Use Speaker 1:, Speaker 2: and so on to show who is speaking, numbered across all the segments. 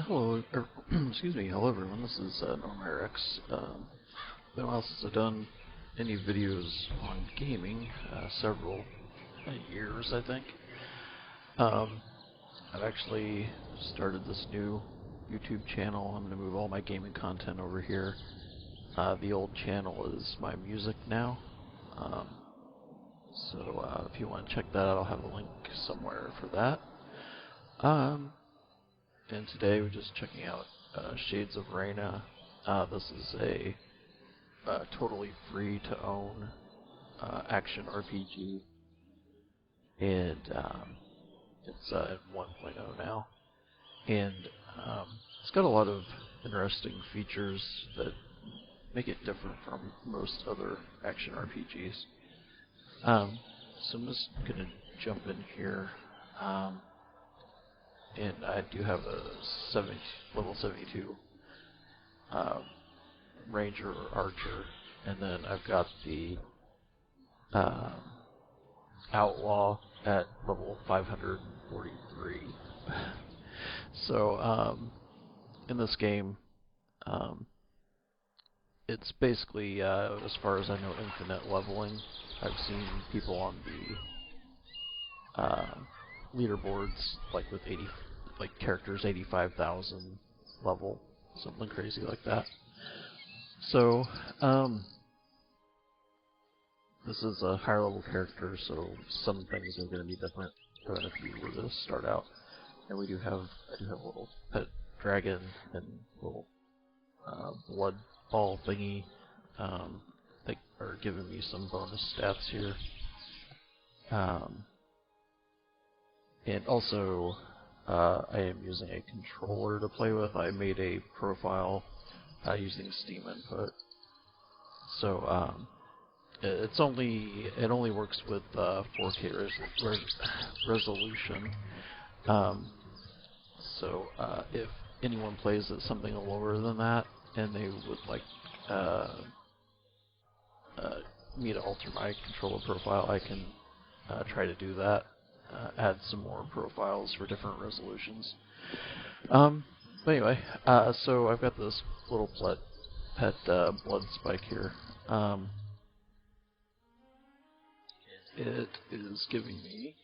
Speaker 1: Hello, excuse me, hello everyone, this is NormRx. Been a while since I've done any videos on gaming, several years I think. I've actually started this new YouTube channel. I'm going to move all my gaming content over here. The old channel is my music now, so if you want to check that out, I'll have a link somewhere for that. And today we're just checking out Shades of Rayna. This is a totally free to own action RPG, and it's at 1.0 now. And it's got a lot of interesting features that make it different from most other action RPGs. So I'm just going to jump in here. And I do have a level 72 Ranger or Archer, and then I've got the Outlaw at level 543. So in this game, it's basically, as far as I know, infinite leveling. I've seen people on the leaderboards like with characters 85,000 level, something crazy like that. So this is a higher level character, so some things are going to be different than if you were to start out. And I do have a little pet dragon and little blood ball thingy. They are giving me some bonus stats here. And also, I am using a controller to play with. I made a profile using Steam input. So it only works with 4K resolution. So if anyone plays at something lower than that and they would like me to alter my controller profile, I can try to do that. Add some more profiles for different resolutions. But anyway, so I've got this little pet blood spike here. It is giving me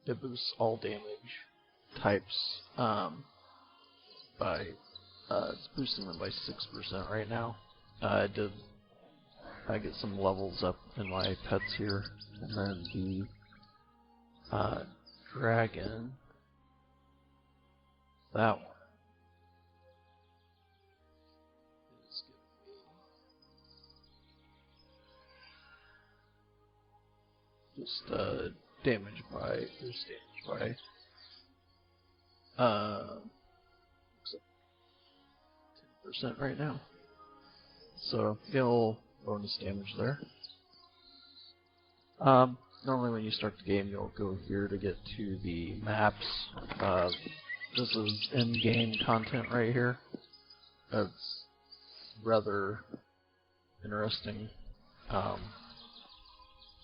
Speaker 1: it boosts all damage types by it's boosting them by 6% right now. I get some levels up in my pets here, and then the dragon, that one, is giving me just damage by 10% right now. So get a little bonus damage there. Normally when you start the game, you'll go here to get to the maps. This is in-game content right here. It's rather interesting.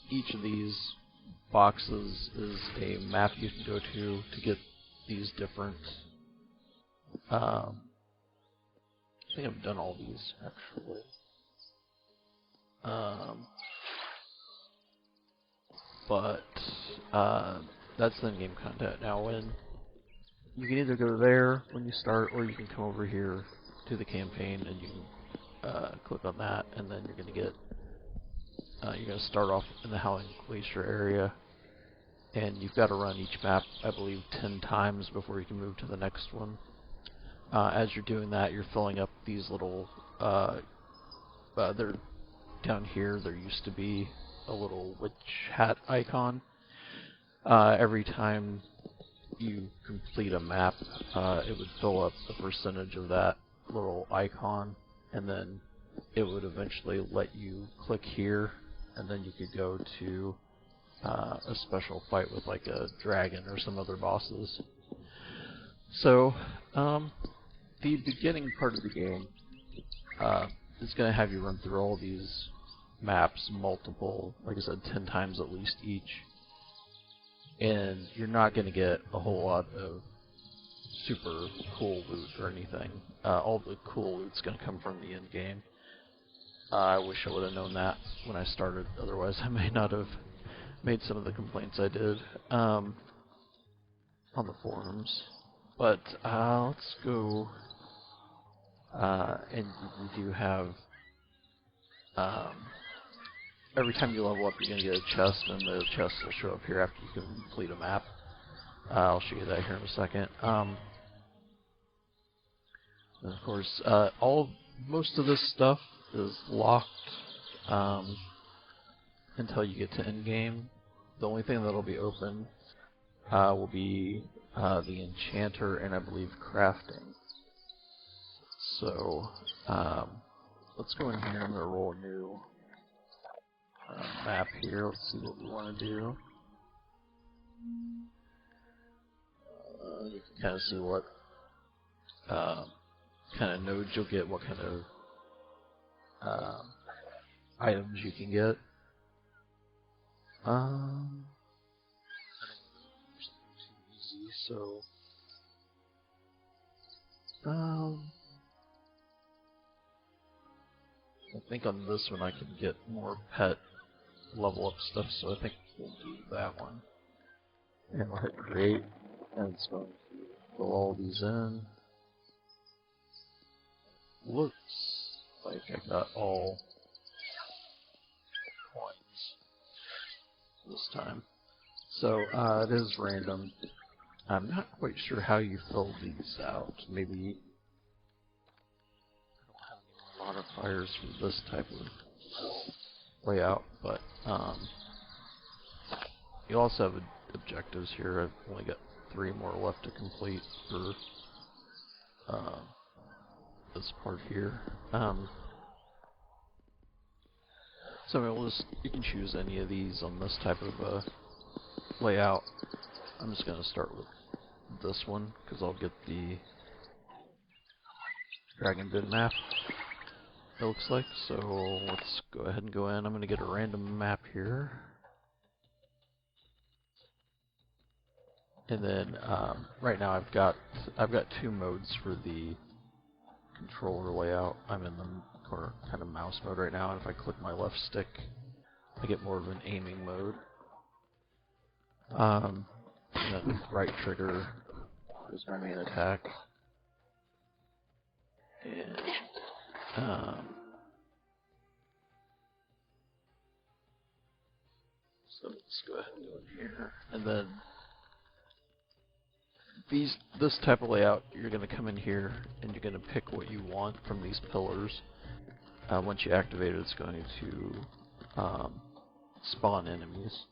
Speaker 1: Each of these boxes is a map you can go to get these different... I think I've done all these, actually. But that's the in-game content. Now, when you can either go there when you start, or you can come over here to the campaign and you can click on that, and then you're going to get you're going to start off in the Howling Glacier area, and you've got to run each map, I believe, 10 times before you can move to the next one. As you're doing that, you're filling up these little they're down here. There used to be a little witch hat icon. Every time you complete a map, it would fill up a percentage of that little icon, and then it would eventually let you click here, and then you could go to a special fight with like a dragon or some other bosses. So the beginning part of the game is going to have you run through all these maps, multiple, like I said, 10 times at least each. and you're not going to get a whole lot of super cool loot or anything. All the cool loot's going to come from the end game. I wish I would have known that when I started, otherwise I may not have made some of the complaints I did on the forums. But let's go, and we do have, every time you level up you're going to get a chest, and the chest will show up here after you complete a map. I'll show you that here in a second. And of course, most of this stuff is locked until you get to endgame. The only thing that'll be open will be the enchanter and I believe crafting. So let's go in here. I'm going to roll a new map here. Let's see what we want to do. You can kind of see what kind of nodes you'll get, what kind of items you can get. I don't want to do something too easy, so I think on this one I can get more pet level up stuff, so I think we'll do that one. And we'll hit create, and it's going to fill all these in. Looks like I got all coins this time. So it is random. I'm not quite sure how you fill these out. Maybe I don't have any modifiers for this type of layout, but you also have objectives here. I've only got 3 more left to complete for this part here. So you can choose any of these on this type of layout. I'm just going to start with this one because I'll get the Dragon Den map, it looks like. So let's go ahead and go in. I'm going to get a random map here. And then right now I've got 2 modes for the controller layout. I'm in the kind of mouse mode right now, and if I click my left stick, I get more of an aiming mode. And then right trigger is my main attack. And so let's go ahead and go in here. And then this type of layout, you're going to come in here and you're going to pick what you want from these pillars. Once you activate it, it's going to spawn enemies.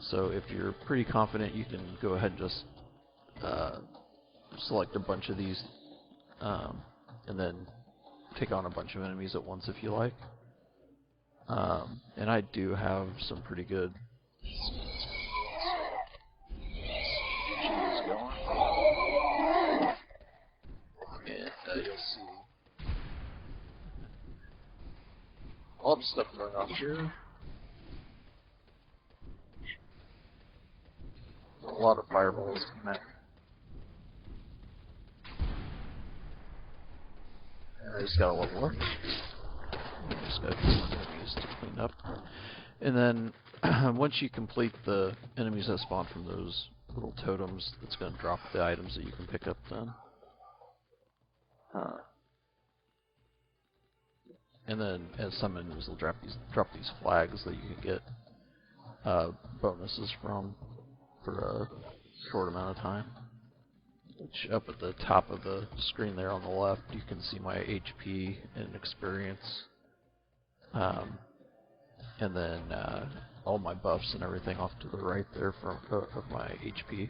Speaker 1: So if you're pretty confident, you can go ahead and just select a bunch of these and then take on a bunch of enemies at once if you like. And I do have some pretty good going. And you'll see all the stuff going on here. A lot of fireballs come out. And I just got a level up. Just got a few more enemies to clean up. And then once you complete the enemies that spawn from those little totems, it's going to drop the items that you can pick up then. And then as some enemies will drop these flags that you can get bonuses from for a short amount of time. Which up at the top of the screen there on the left, you can see my HP and experience. And then all my buffs and everything off to the right there from of my HP.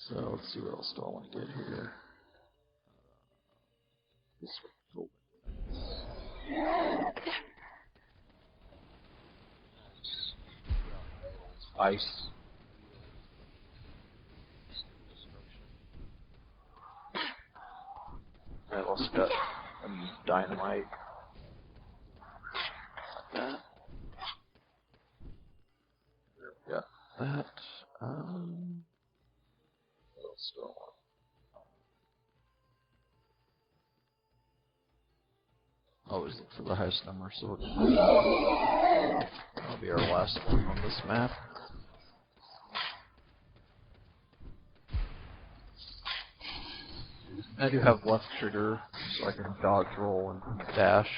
Speaker 1: So let's see, what else do I want to get here? This one. Ice. I've also got dynamite. Like that. There we go. that. What else do I want? Always look for the highest number, so that'll be our last one on this map. I do have left trigger, so I can dodge, roll, and dash.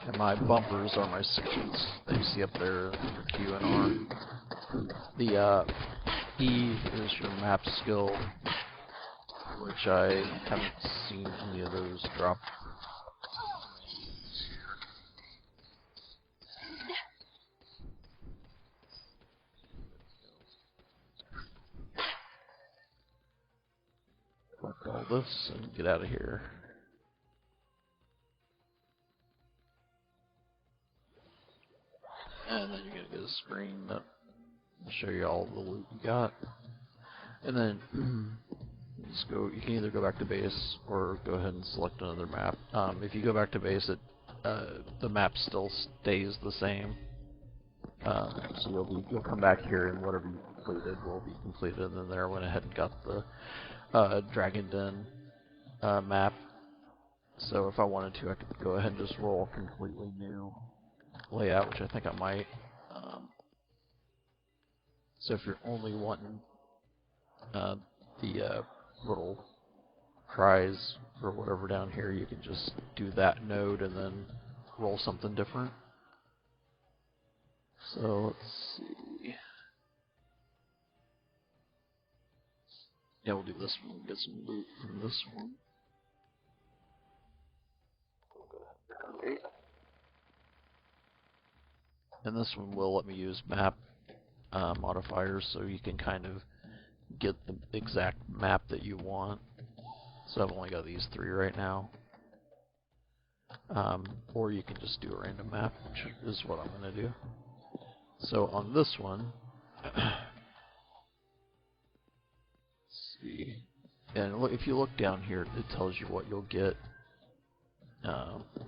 Speaker 1: And my bumpers are my switches that you see up there for Q and R. The E is your map skill, which I haven't seen any of those drop. Collect all this and get out of here. And then you're gonna get a screen that will show you all the loot you got. And then just go. You can either go back to base or go ahead and select another map. If you go back to base, the map still stays the same. So you'll come back here and whatever you completed will be completed. And then there I went ahead and got the Dragon Den map. So if I wanted to, I could go ahead and just roll a completely new layout, which I think I might. So if you're only wanting the little prize or whatever down here, you can just do that node and then roll something different. So let's see. Yeah, we'll do this one. Get some loot from this one. Okay. And this one will let me use map modifiers, so you can kind of get the exact map that you want. So I've only got these 3 right now. Or you can just do a random map, which is what I'm going to do. So on this one, let's see. And look, if you look down here, it tells you what you'll get,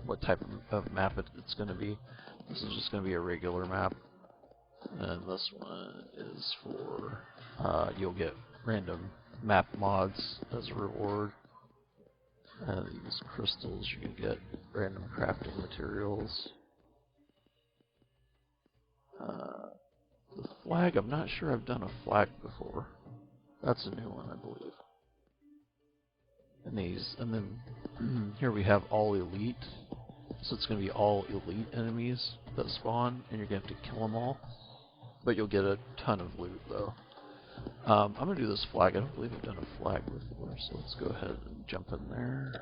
Speaker 1: what type of map it's going to be. This is just going to be a regular map. And this one is for, you'll get random map mods as a reward. These crystals, you can get random crafting materials. The flag, I'm not sure I've done a flag before. That's a new one, I believe. And then here we have all elite. So it's going to be all elite enemies that spawn, and you're going to have to kill them all. But you'll get a ton of loot, though. I'm going to do this flag. I don't believe I've done a flag before, so let's go ahead and jump in there.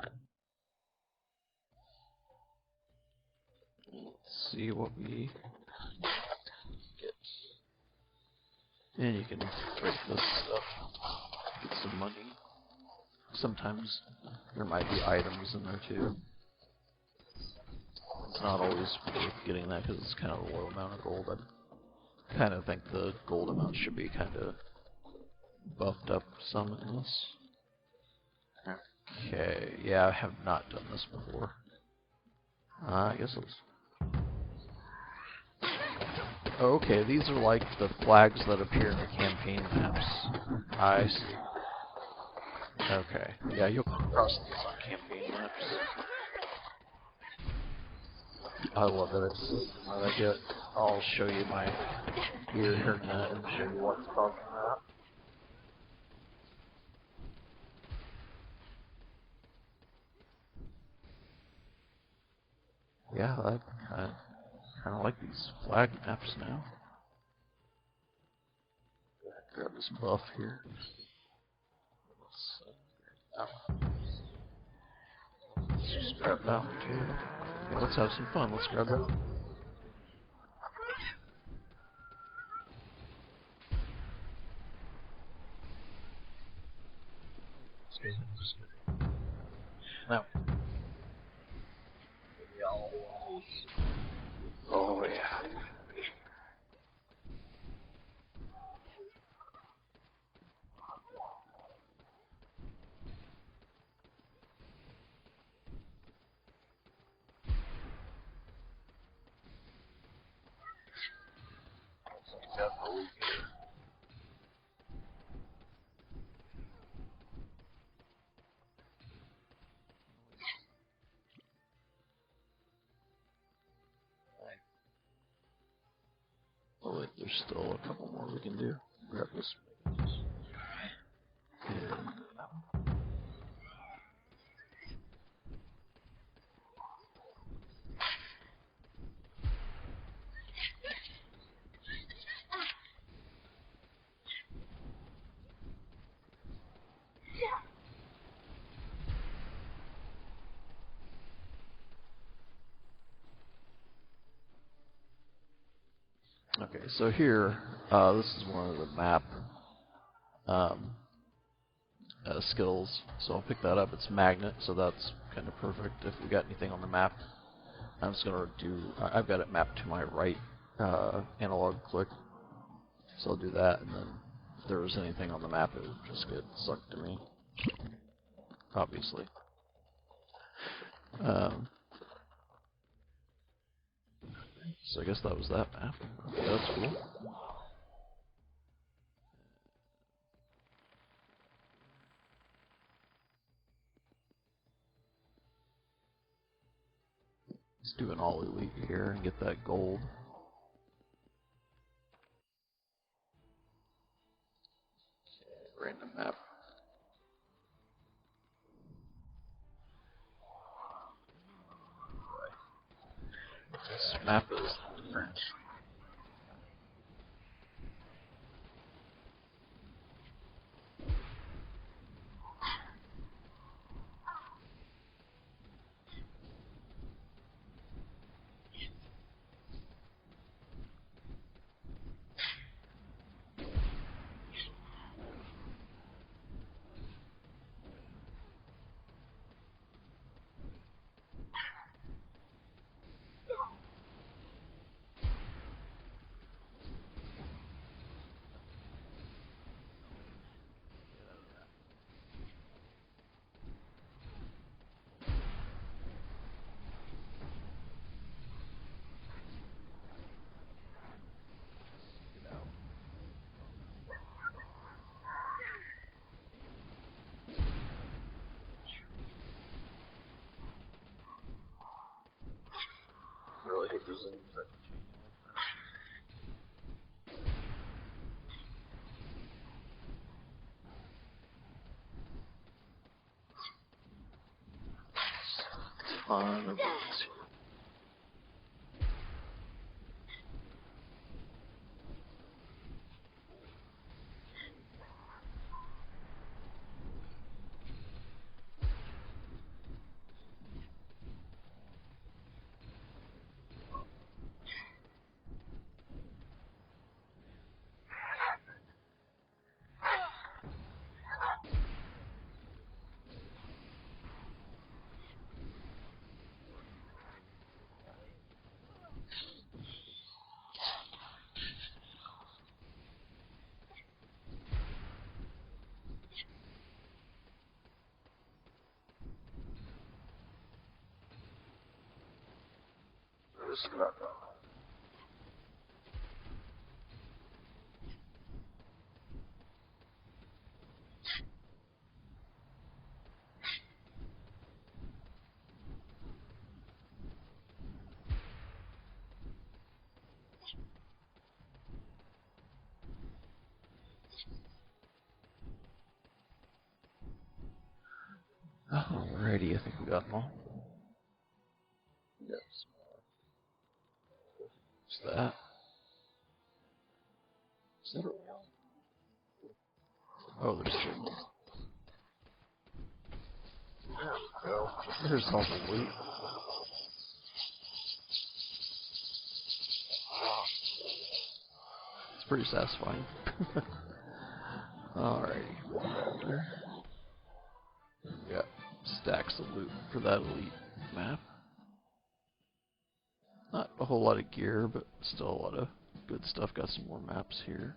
Speaker 1: Let's see what we get. And you can break this stuff, get some money. Sometimes there might be items in there, too. It's not always worth getting that because it's kind of a low amount of gold. I kind of think the gold amount should be kind of buffed up some in this. Okay, yeah, I have not done this before. I guess it's... Oh, okay, these are like the flags that appear in the campaign maps. I see. Okay, yeah, you'll come across these on campaign maps. I love it. It's what I get. I'll show you my gear here in a minute and show you what's causing that. Yeah, I kind of like these flag maps now. Grab this buff here. Let's just grab that one too. Okay, let's have some fun. Let's grab that. Now. Oh yeah. out for a week here. Oh wait, there's still a couple more we can do. Grab this. Okay, so here, this is one of the map skills. So I'll pick that up. It's magnet, so that's kind of perfect if we got anything on the map. I'm just gonna do. I've got it mapped to my right analog click, so I'll do that, and then if there was anything on the map, it would just get sucked to me. Obviously. So I guess that was that map. Okay, that's cool. Let's do an all elite here and get that gold. Random map. This map is different. Really hope there's any type of change. Ton of bugs. Just about done. Alrighty, I think we got them all. Yes. What's that? Is that a... Oh, there's two. There we go. There's all the loot. It's pretty satisfying. Alrighty. Got stacks of loot for that elite map. Not a whole lot of gear, but still a lot of good stuff. Got some more maps here.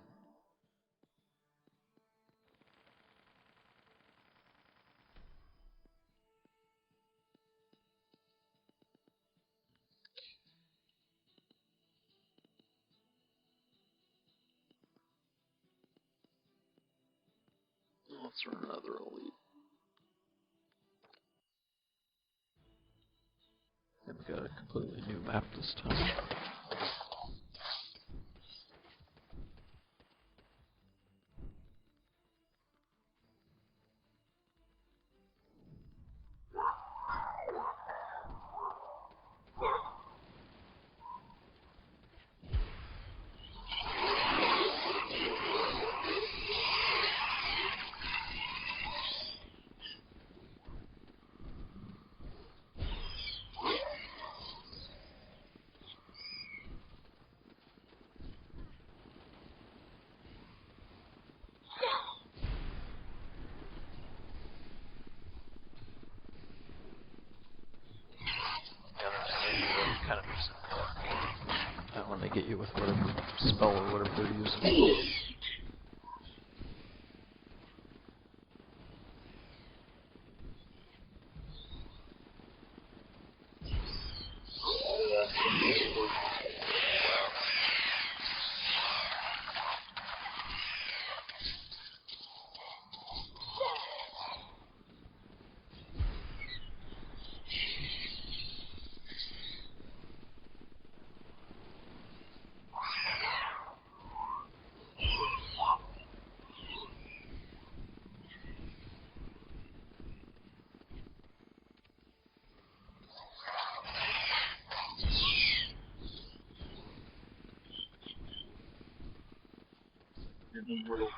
Speaker 1: or another elite. And we got a completely new map this time. Kind of when they get you with whatever spell or whatever they're using. Little fan.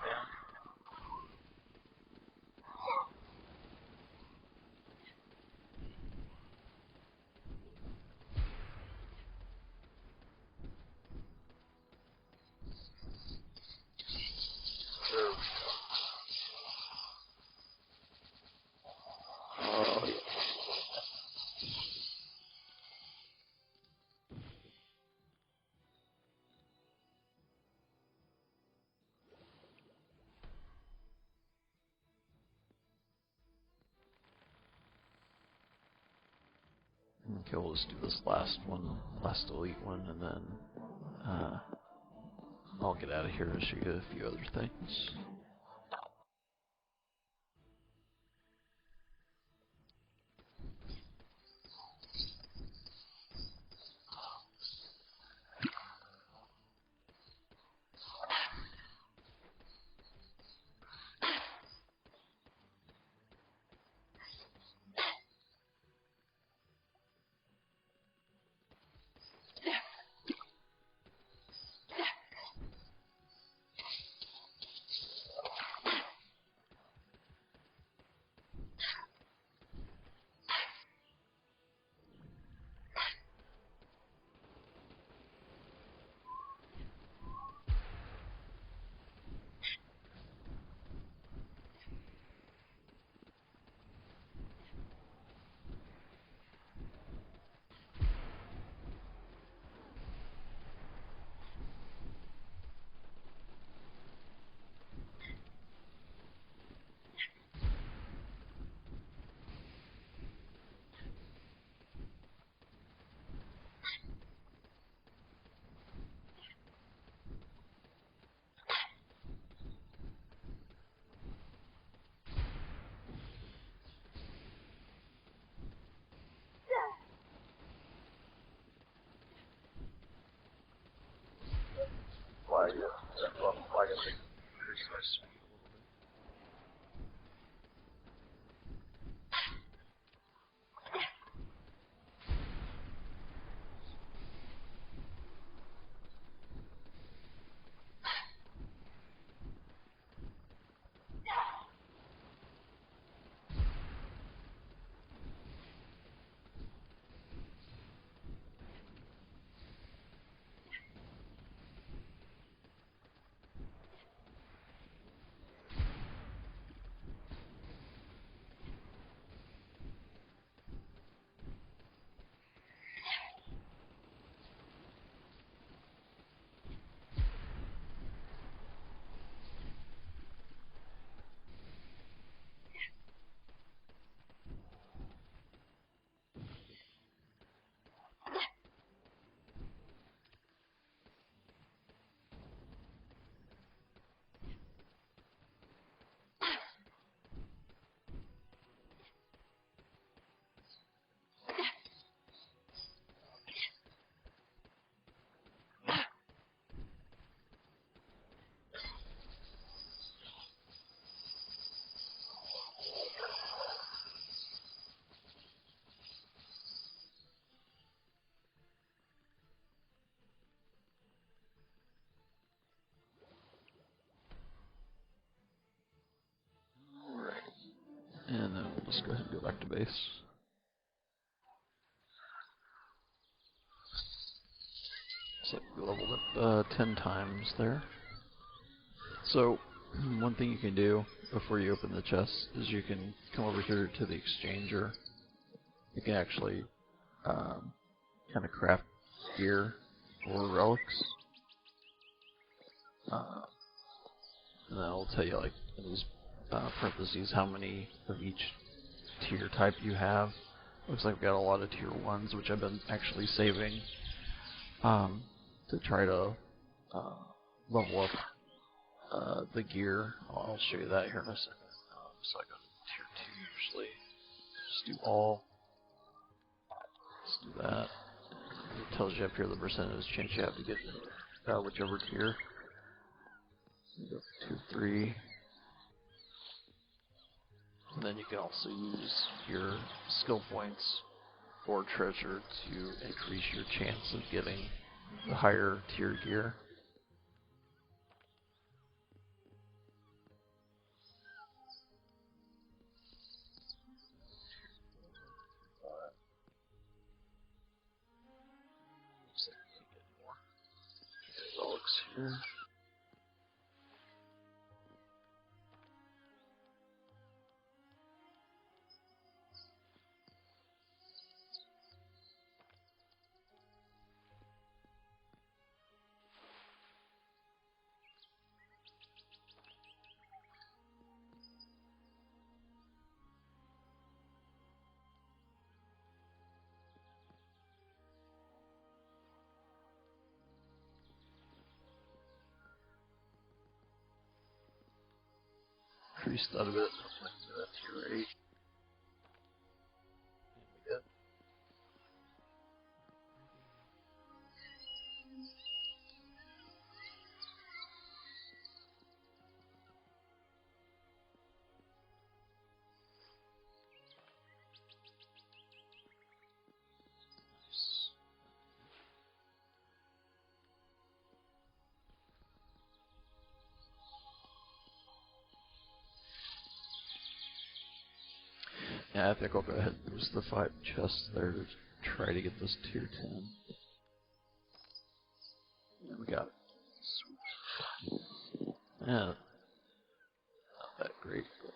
Speaker 1: Oh, yeah. Okay, we'll just do this last elite one, and then I'll get out of here and show you a few other things. Let's go ahead and go back to base. So we leveled up 10 times there. So one thing you can do before you open the chest is you can come over here to the exchanger. You can actually kind of craft gear or relics. And then it'll tell you, like, in these parentheses how many of each tier type you have. Looks like we've got a lot of tier 1s, which I've been actually saving to try to level up the gear. I'll show you that here in a second. So I go to tier 2 usually. Just do all. Let's do that. It tells you up here the percentage chance you have to get whichever tier. Go 2, 3. And then you can also use your skill points or treasure to increase your chance of getting the higher tier gear. Looks like we can get more relics here. Increased that a bit. Like tier 8. And we get Yeah, I think I'll go ahead and use the 5 chests there to try to get this tier 10. Yeah, we got it. Sweet. Yeah, not that great, but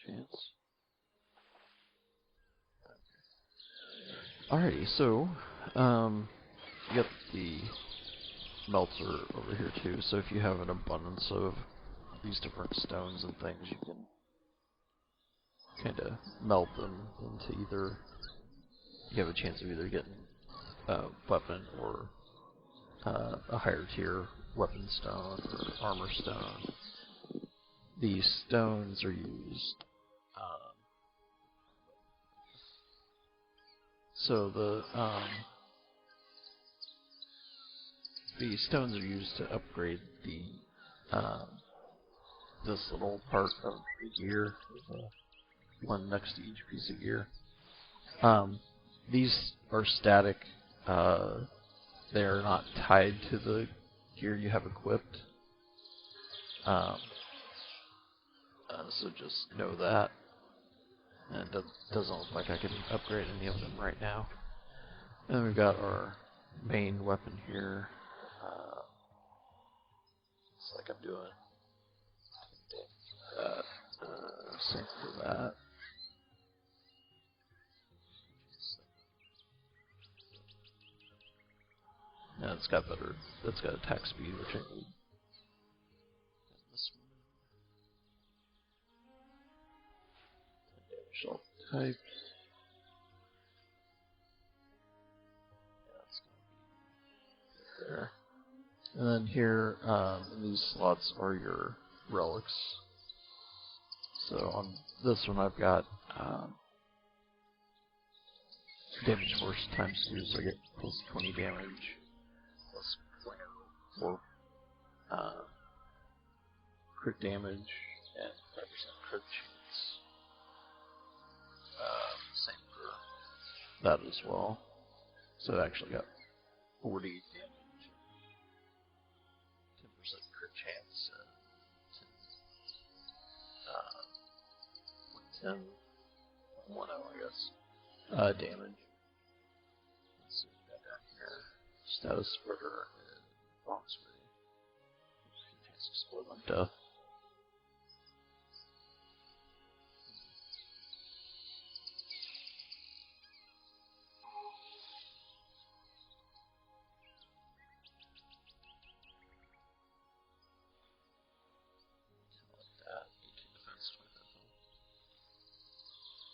Speaker 1: chance. Alrighty, so you got the melter over here too. So if you have an abundance of these different stones and things, you can kind of melt them into either. You have a chance of either getting a weapon or a higher tier weapon stone or armor stone. These stones are used. So the stones are used to upgrade the this little part of the gear. There's one next to each piece of gear. These are static. They are not tied to the gear you have equipped. So just know that. And it doesn't look like I can upgrade any of them right now. And then we've got our main weapon here. Looks like I'm doing that. Same for that. Yeah, it's got better. It's got attack speed, which I need. This one. Shell type. Yeah, it's gonna be there. And then here, in these slots are your relics. So on this one, I've got damage force times 2, so I get plus 20 damage, plus 4 crit damage, and 5% crit chance. Same for that as well. So it actually got 40 damage. 10, 1-0, I guess. Damage. Let's see what we got down here. Status spreader and box ready. Chance to explode on death.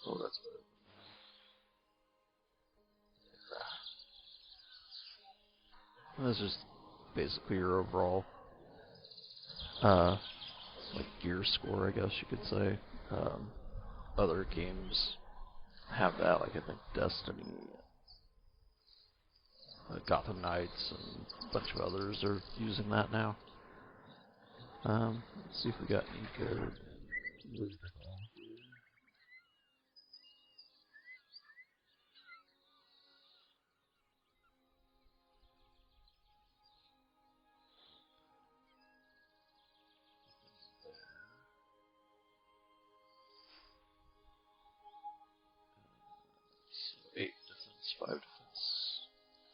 Speaker 1: Oh, that's good. This is basically your overall, like gear score, I guess you could say. Other games have that, like I think Destiny, Gotham Knights, and a bunch of others are using that now. Let's see if we got any good loot. So 8 defense, 5 defense,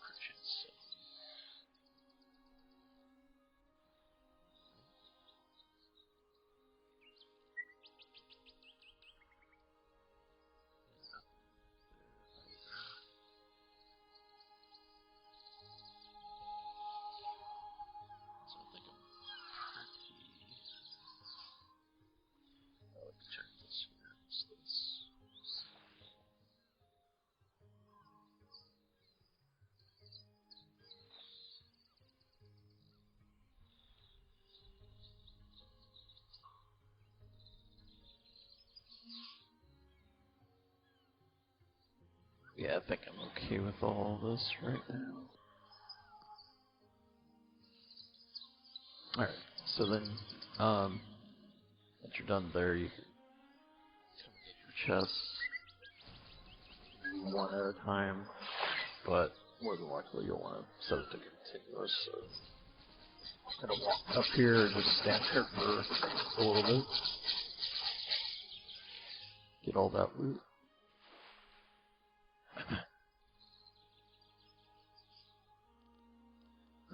Speaker 1: Christian 7. So I think I'm pretty. Let's check this here. What's this? Yeah, I think I'm okay with all of this right now. Alright, so then, once you're done there, you can get your chests one at a time, but more than likely you'll want to set it to continuous, so I'm going to walk up here and just stand here for a little bit, get all that loot.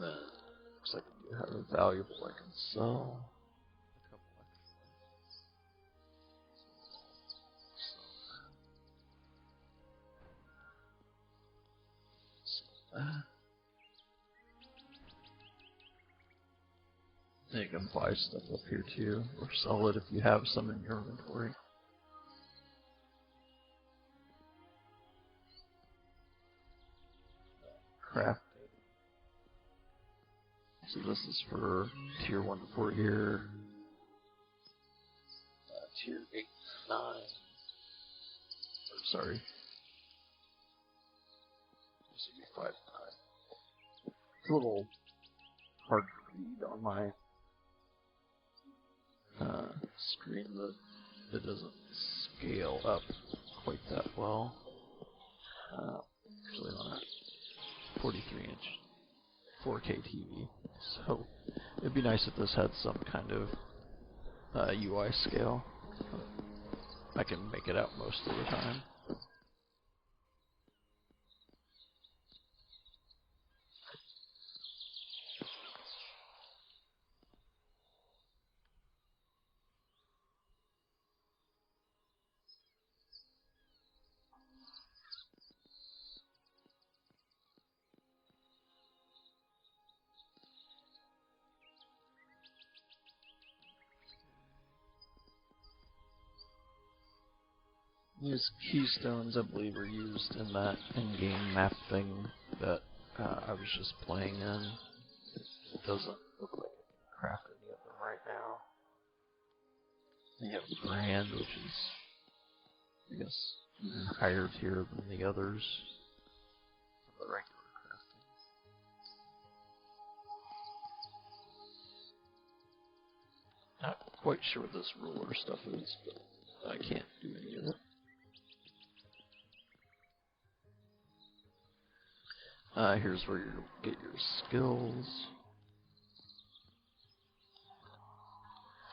Speaker 1: Looks like I do have a valuable I can sell. A couple extra. Sell that. You can buy stuff up here too, or sell it if you have some in your inventory. Crafting. So this is for tier 1 to 4 gear, tier 8 to 9. Sorry. This would be 5 to 9. It's a little hard to read on my screen, that it doesn't scale up quite that well. Actually on a 43-inch 4K TV, so it'd be nice if this had some kind of UI scale. I can make it out most of the time. These keystones, I believe, are used in that in-game map thing that I was just playing in. It doesn't look like I can craft any of them right now. You have Brand, which is, I guess, higher tier than the others for the regular crafting. Not quite sure what this ruler stuff is, but I can't do any of it. Here's where you get your skills.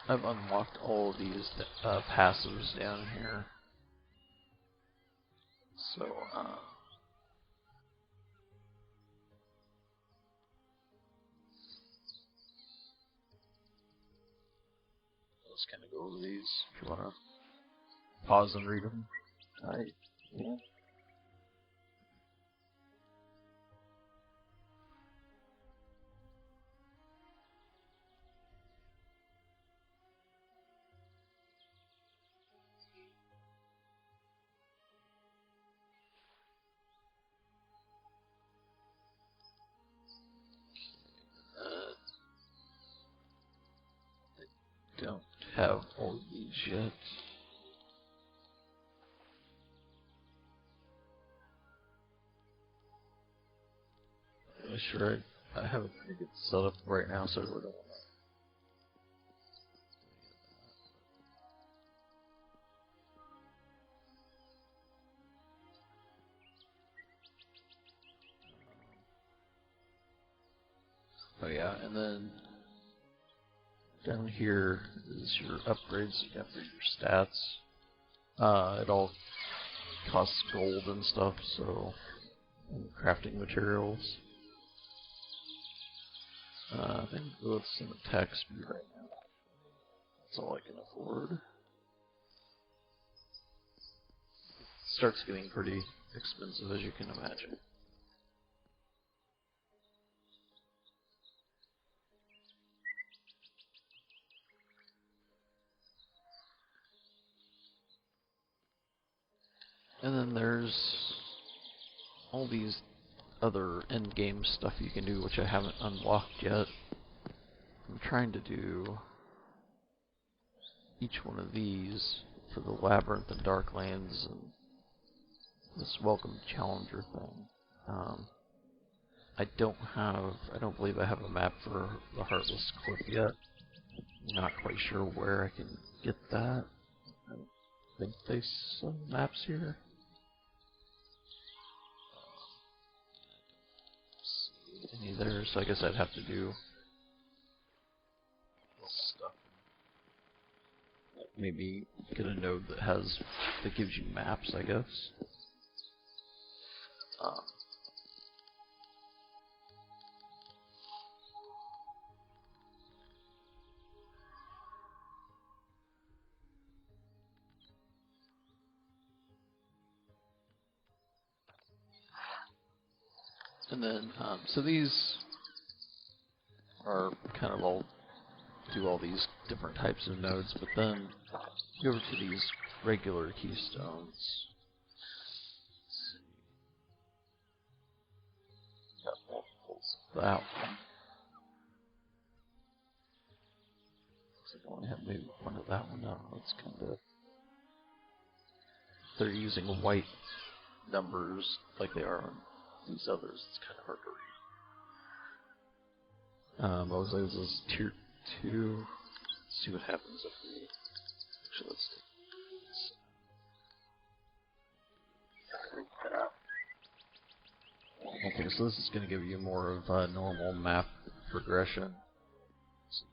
Speaker 1: I've unlocked all of these passives down here. So, let's kind of go over these if you want to pause and read them. Yeah. Don't have all these yet. I'm sure I have a pretty good setup right now, so I really don't want to. Oh yeah, and then down here is your upgrades you have for your stats. It all costs gold and stuff, so and crafting materials. I think let's send a attack speed right now. That's all I can afford. It starts getting pretty expensive, as you can imagine. And then there's all these other end-game stuff you can do, which I haven't unlocked yet. I'm trying to do each one of these for the Labyrinth and Darklands and this Welcome Challenger thing. I don't believe I have a map for the Heartless Cliff yet. I'm not quite sure where I can get that. I don't think they sell maps here. See any there, so I guess I'd have to do stuff. Maybe get a node that gives you maps, I guess. And then, so these are kind of do all these different types of nodes, but then go over to these regular keystones. Got multiples of that one. Looks like I only have maybe one of that one. I don't know, it's kind of... They're using white numbers like they are on these others. It's kind of hard to read. Mostly this is tier 2. Let's see what happens if we... Actually, let's take... Okay, so this is going to give you more of a normal map progression. So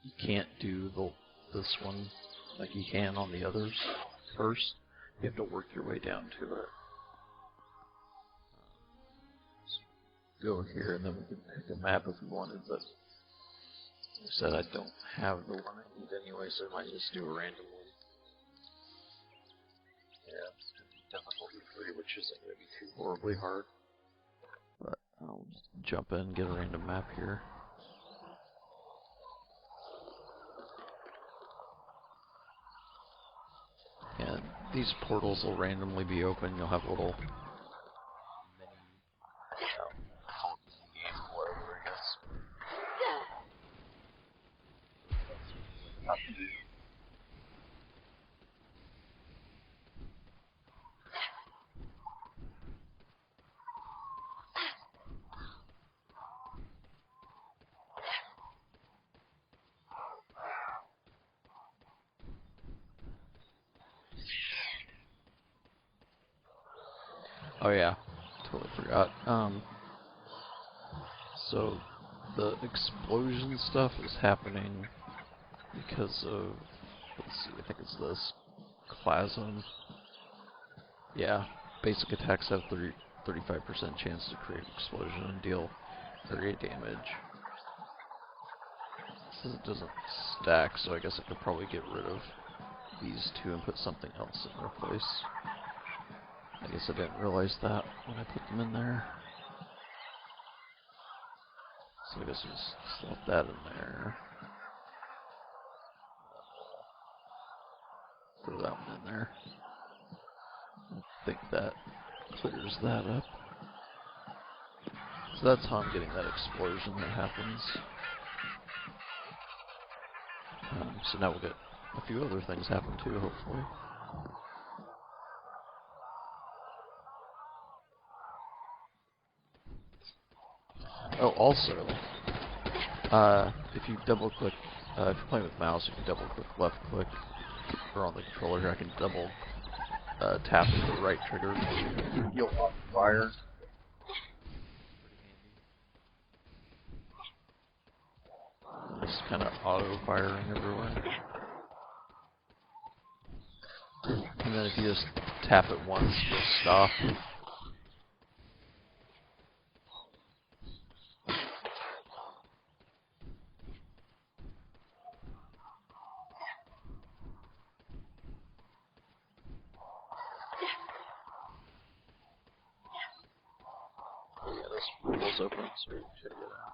Speaker 1: you can't do this one like you can on the others first. You have to work your way down to it. Go here, and then we can pick a map if we wanted, but like I said, I don't have the one I need anyway, so I might just do a random one. Yeah, it's going to be difficulty 3, which isn't going to be too horribly hard. But I'll just jump in and get a random map here. And these portals will randomly be open. You'll have little oh yeah, totally forgot. So the explosion stuff is happening because of, let's see, I think it's this. Clasm. Yeah, basic attacks have 35% chance to create explosion and deal area damage. This doesn't stack, so I guess I could probably get rid of these two and put something else in their place. I guess I didn't realize that when I put them in there. So I guess we'll just slap that in there. Throw that one in there. I think that clears that up. So that's how I'm getting that explosion that happens. So now we'll get a few other things happen too, hopefully. Oh, also, if you double click, if you're playing with mouse, if you double click left click, or on the controller here, I can double tap the right trigger. You'll auto fire. It's kind of auto firing everywhere. And then if you just tap it once, you'll stop. Oh yeah, this pulls open, so we should get out.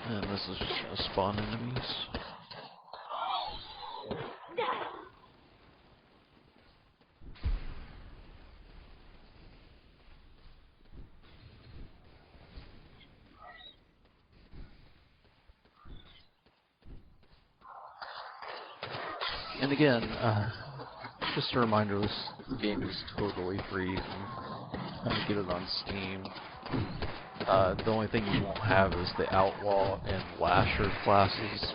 Speaker 1: And this is just going to spawn enemies. And again, just a reminder, this game is totally free. You can get it on Steam. The only thing you won't have is the Outlaw and Lasher classes,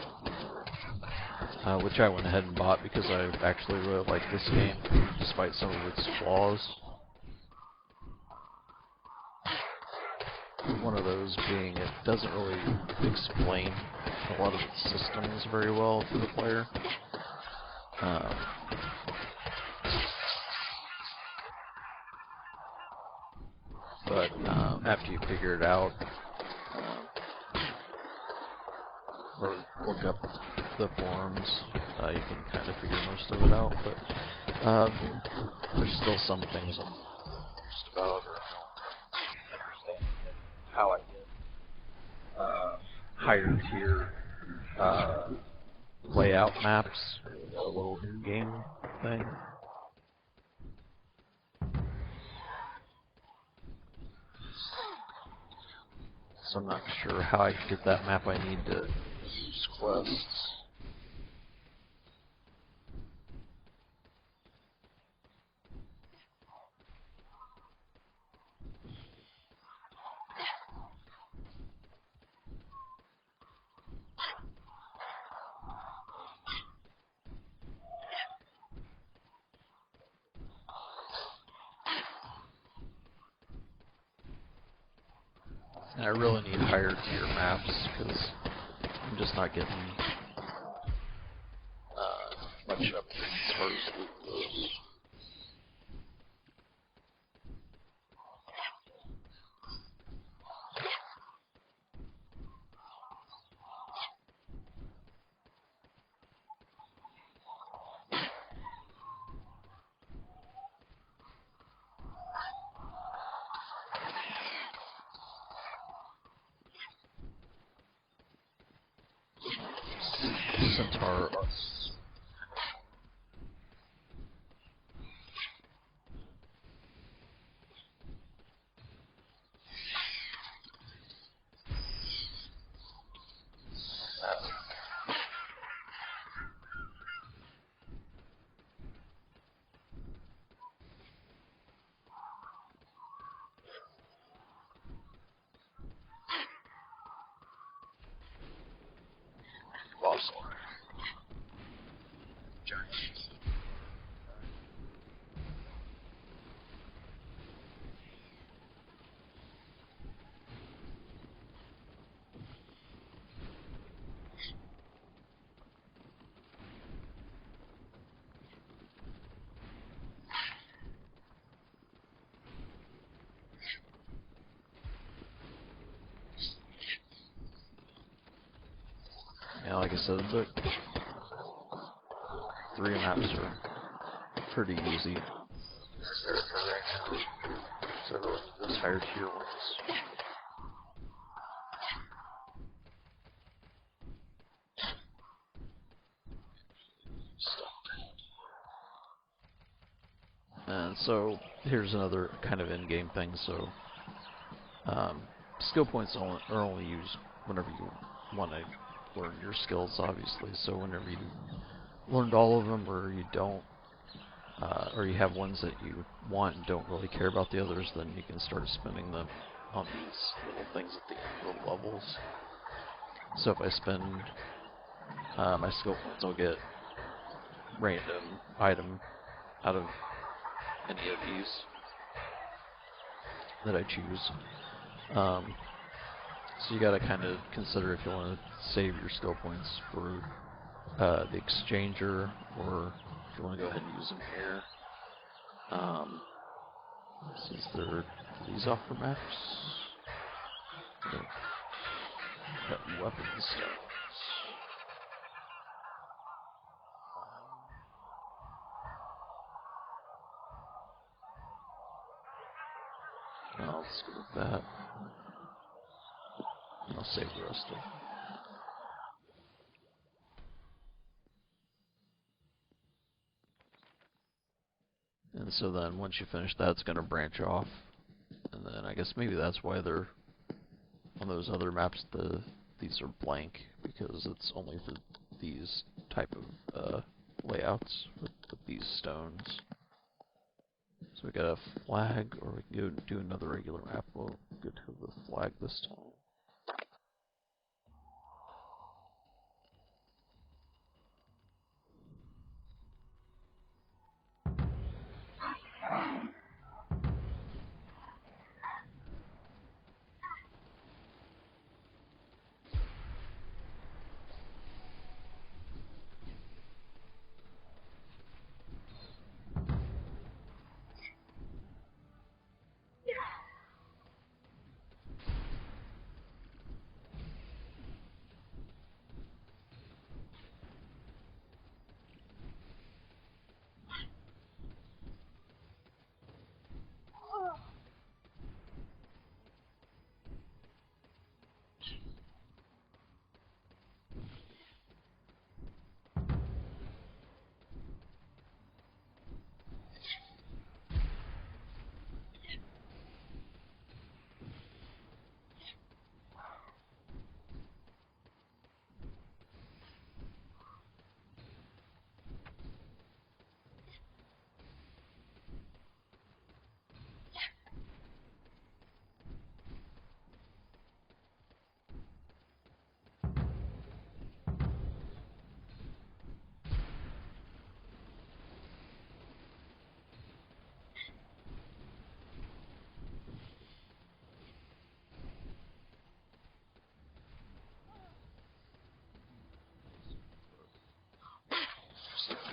Speaker 1: which I went ahead and bought because I actually really like this game, despite some of its flaws. One of those being it doesn't really explain a lot of the systems very well to the player. But after you figure it out, or look up the forums, you can kind of figure most of it out. But there's still some things I'm confused about or don't understand how I get higher tier layout maps, a little in-game thing. So I'm not sure how I can get that map I need to use quests. And I really need higher tier maps because I'm just not getting much up as far as loot goes. Centaur. Boss. Yeah, like I said, the 3 maps are pretty easy. So those higher tier ones. And so here's another kind of in-game thing. So skill points are only used whenever you want to learn your skills, obviously. So whenever you learned all of them, or you don't, or you have ones that you want and don't really care about the others, then you can start spending them on these little things at the end of the levels. So if I spend my skill points, I'll get random item out of any of these that I choose. So you gotta kind of consider if you want to save your skill points for the exchanger, or if you want to go ahead and use them here. Since these offer maps, got weapon stones. Let's go with that. I'll save the rest of it. And so then once you finish that, it's going to branch off. And then I guess maybe that's why they're on those other maps, these are blank, because it's only for these type of layouts with these stones. So we got a flag, or we can go do another regular map. We'll go to the flag this time.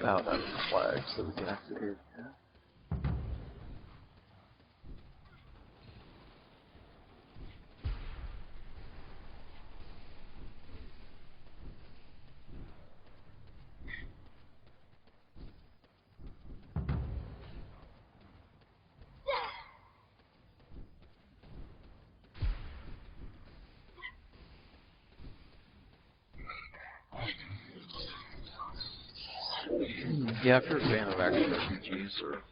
Speaker 1: About having flags that we can activate. Yeah, if you're a fan of action RPGs or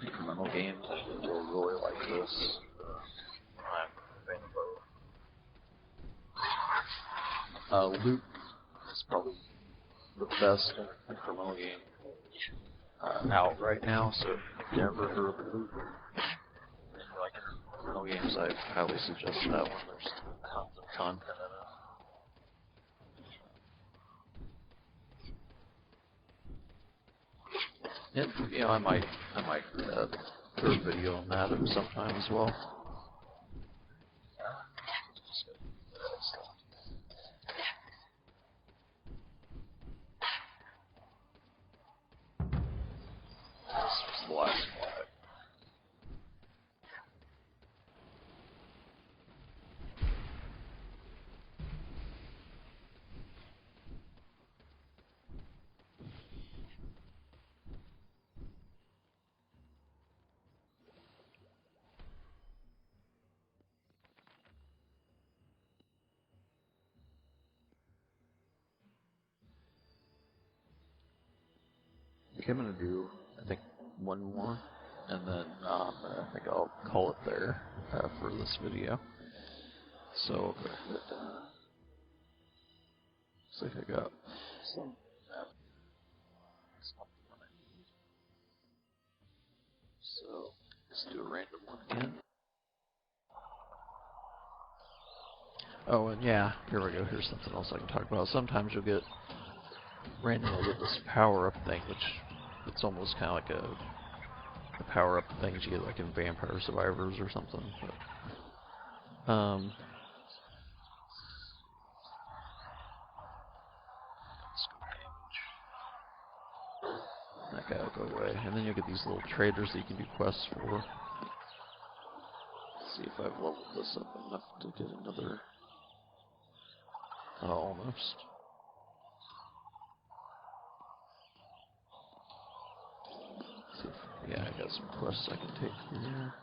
Speaker 1: incremental games, you'll really like this. I'm a fan of both. Loot is probably the best incremental game out right now, so if you've never heard of Loot and you like incremental games, I highly suggest that one. There's tons of content in it. And, you know, I might throw a video on that sometime as well. This was the last flag. Okay, I'm gonna do, I think, one more, and then I think I'll call it there for this video. So I'll go ahead. Looks like I got some. It's not the one I need. So let's do a random one again. Oh, and yeah, here we go. Here's something else I can talk about. Sometimes you'll get randomly get this power-up thing, which it's almost kind of like a power-up thing that you get like in Vampire Survivors or something. But, that guy will go away. And then you'll get these little traders that you can do quests for. Let's see if I've leveled this up enough to get another... Oh, almost. See if, yeah, I got some quests I can take here.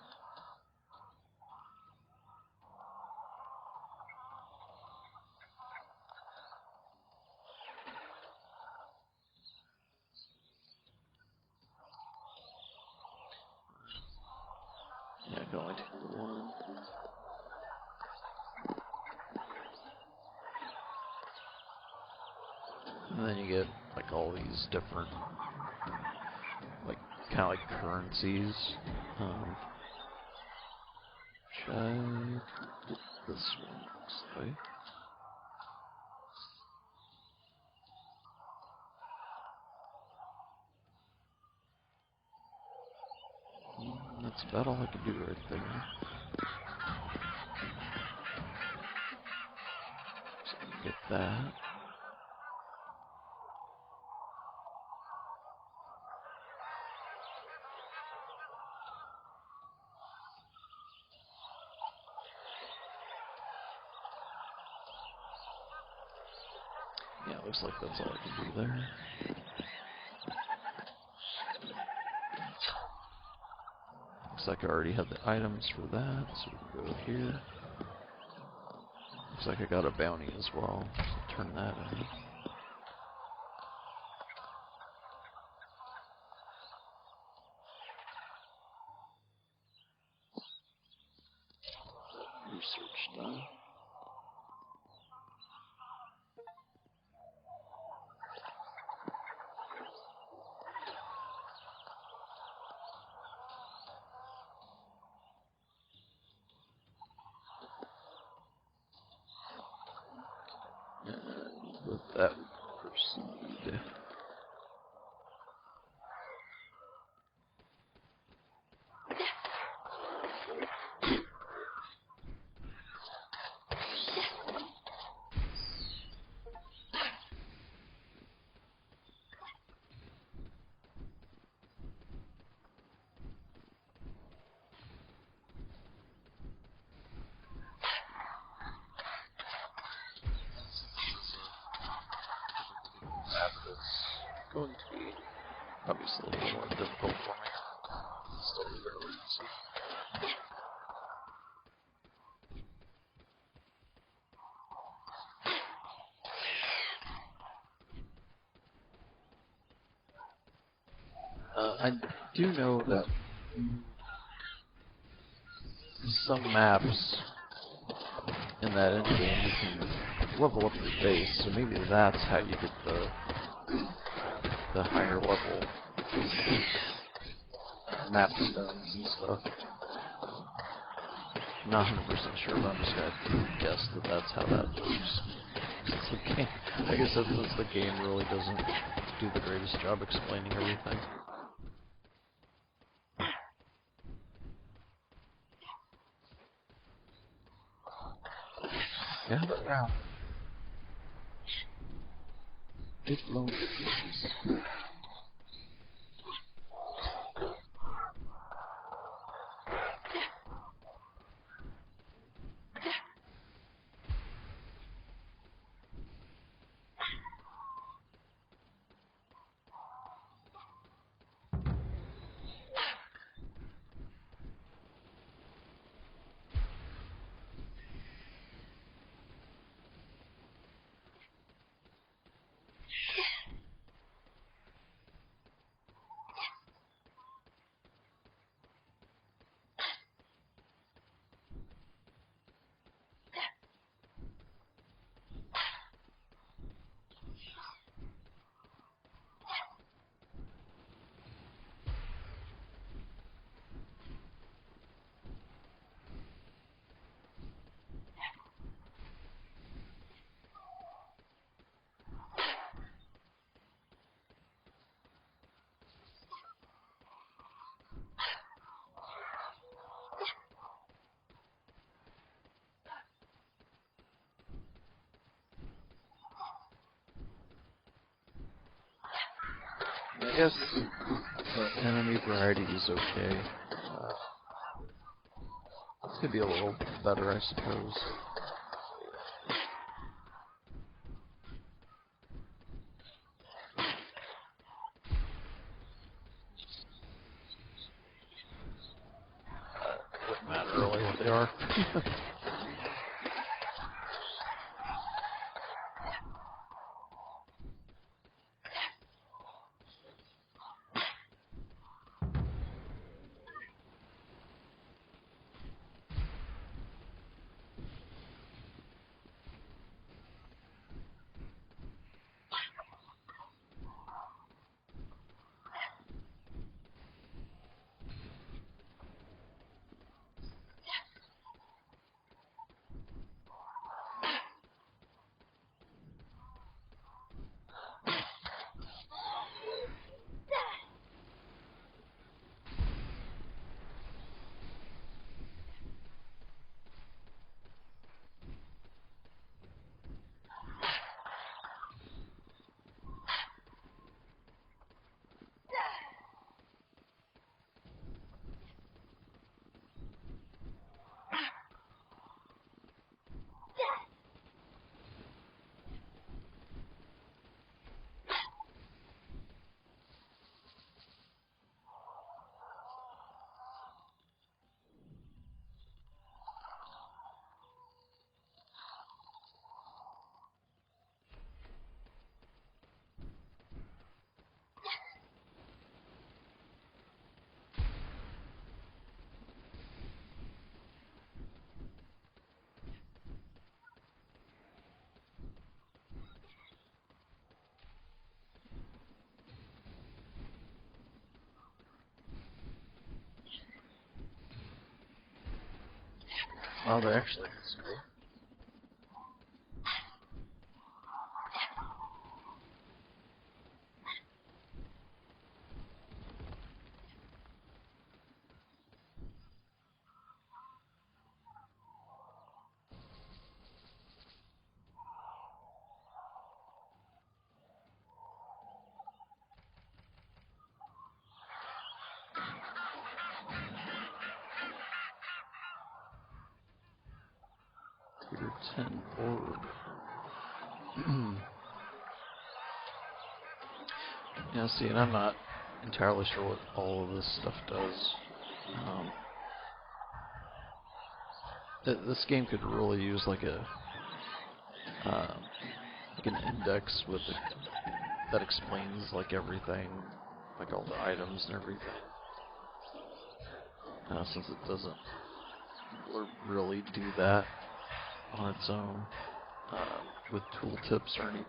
Speaker 1: Yeah, I can only take the one. And then you get like all these different, like kind of like currencies. Should I get this one? Looks like. That's about all I can do right there. So I can get that. Yeah, it looks like that's all I can do there. Looks like I already have the items for that, so we can go here. Looks like I got a bounty as well, so turn that in. Research done. And with that, we proceed. Going to be obviously a little more difficult for me. Still fairly easy. I do know that some maps in that endgame you can level up your base, so maybe that's how you get the higher level map stones and stuff. I'm not 100% sure, but I'm just gonna guess that that's how that works. Since the game, I guess that's since the game really doesn't do the greatest job explaining everything. Yeah, but now big loan issues. I guess the enemy variety is okay. Could be a little better, I suppose. Wouldn't matter really what they are. Oh, they actually is cool. Tier 10 orb. Yeah, see, and I'm not entirely sure what all of this stuff does. This game could really use like like an index with that explains like everything, like all the items and everything. Since it doesn't really do that on its own with tooltips or anything.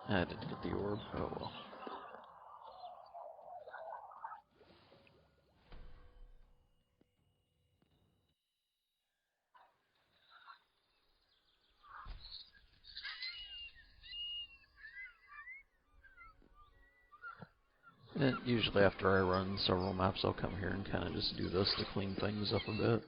Speaker 1: I didn't get the orb. Oh well. And usually after I run several maps, I'll come here and kind of just do this to clean things up a bit.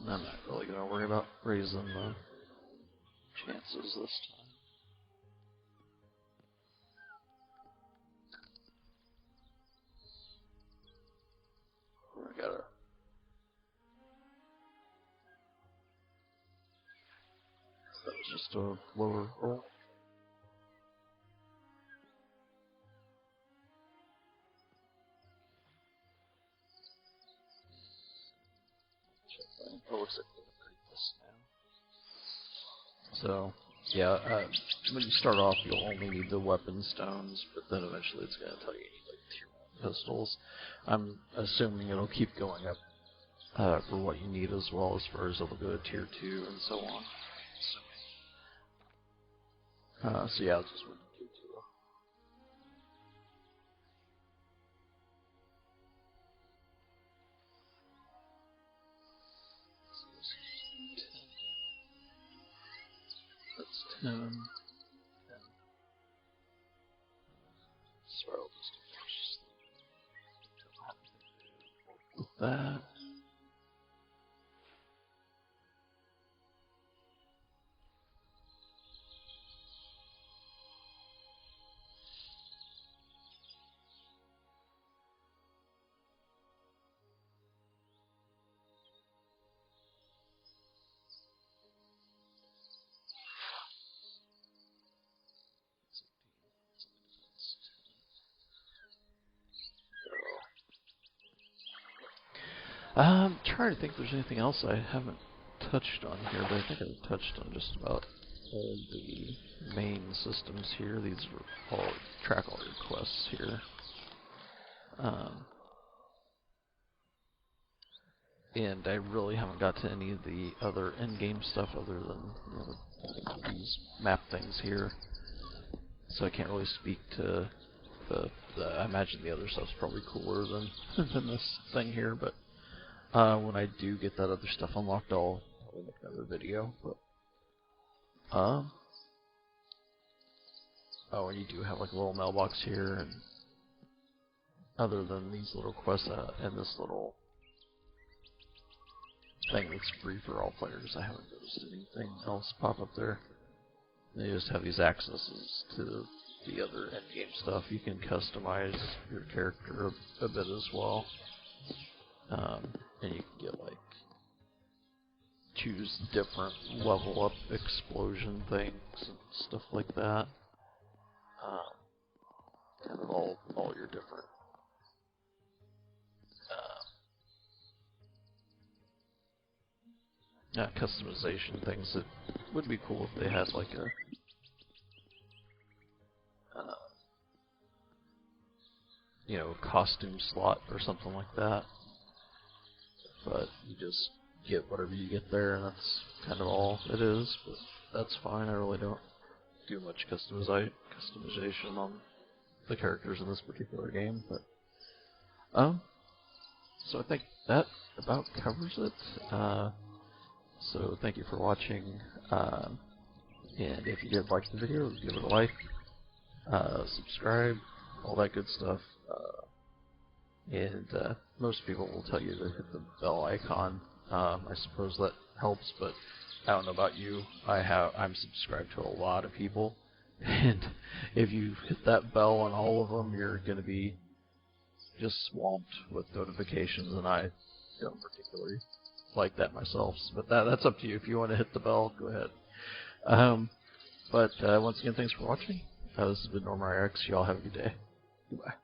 Speaker 1: I'm not really going to worry about raising the chances this time. I got it. That was just a lower roll. thing. Oh, looks like we're gonna create this now. So, yeah, when you start off, you'll only need the weapon stones, but then eventually it's gonna tell you you need like tier 1 pistols. I'm assuming it'll keep going up for what you need as well, as far as it'll go to tier 2 and so on. So yeah, I'll just went to tier 2. That's 10. 10. Sorry, I'll just do with that. I'm trying to think if there's anything else I haven't touched on here, but I think I've touched on just about all the main systems here. These are all track all your quests here. And I really haven't got to any of the other in-game stuff other than these map things here. So I can't really speak to I imagine the other stuff's probably cooler than this thing here, but when I do get that other stuff unlocked, I'll make another video. But oh, and you do have like a little mailbox here, and other than these little quests and this little thing that's free for all players, I haven't noticed anything else pop up there. They just have these accesses to the other endgame stuff. You can customize your character a bit as well. And you can get like choose different level up explosion things and stuff like that. Kind of all your different customization things that would be cool if they had like a costume slot or something like that. But you just get whatever you get there, and that's kind of all it is. But that's fine. I really don't do much customization on the characters in this particular game. But so I think that about covers it. So thank you for watching. And if you did like the video, give it a like, subscribe, all that good stuff. And most people will tell you to hit the bell icon. I suppose that helps, but I don't know about you. I'm subscribed to a lot of people, and if you hit that bell on all of them, you're going to be just swamped with notifications, and I don't particularly like that myself. But that's up to you. If you want to hit the bell, go ahead. But once again, thanks for watching. This has been NormarX. Y'all have a good day. Goodbye.